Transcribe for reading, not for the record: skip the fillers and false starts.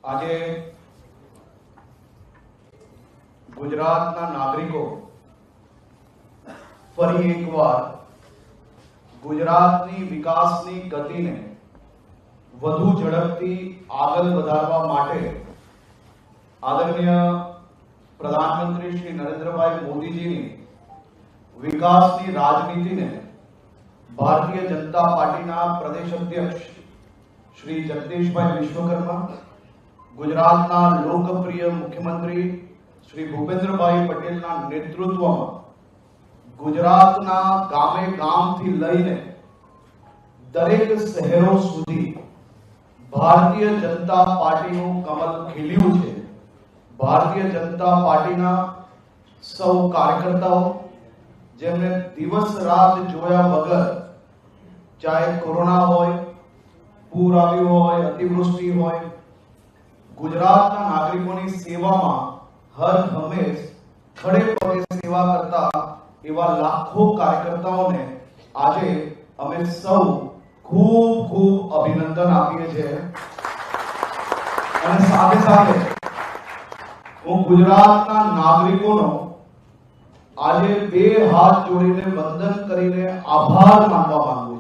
આજે ગુજરાતના નાગરિકો ફરી એકવાર ગુજરાતની વિકાસની ગતિને વધુ ઝડપથી આગળ વધારવા માટે આદરણીય પ્રધાનમંત્રી શ્રી નરેન્દ્રભાઈ મોદીજીની વિકાસની રાજનીતિને ભારતીય જનતા પાર્ટીના પ્રદેશ અધ્યક્ષ શ્રી જગદીશભાઈ વિશ્વકર્મા, ગુજરાતના લોકપ્રિય મુખ્યમંત્રી શ્રી ભૂપેન્દ્રભાઈ પટેલના નેતૃત્વમાં ગુજરાતના ગામે ગામથી લઈને દરેક શહેરો સુધી ભારતીય જનતા પાર્ટીનું કમળ ખીલ્યું છે। ભારતીય જનતા પાર્ટીના સૌ કાર્યકર્તાઓ જેમને દિવસ રાત જોયા વગર, ચાહે કોરોના હોય, પૂર આવ્યું હોય, અતિવૃષ્ટિ હોય, ગુજરાતના નાગરિકોની સેવામાં હર હંમેશ ખડે પગે સેવા કરતા એવા લાખો કાર્યકર્તાઓને આજે અમે સૌ ખૂબ ખૂબ અભિનંદન આપીએ છીએ। અને સાથે સાથે હું ગુજરાતના નાગરિકોનો આજે બે હાથ જોડીને વંદન કરીને આભાર માનવા માંગુ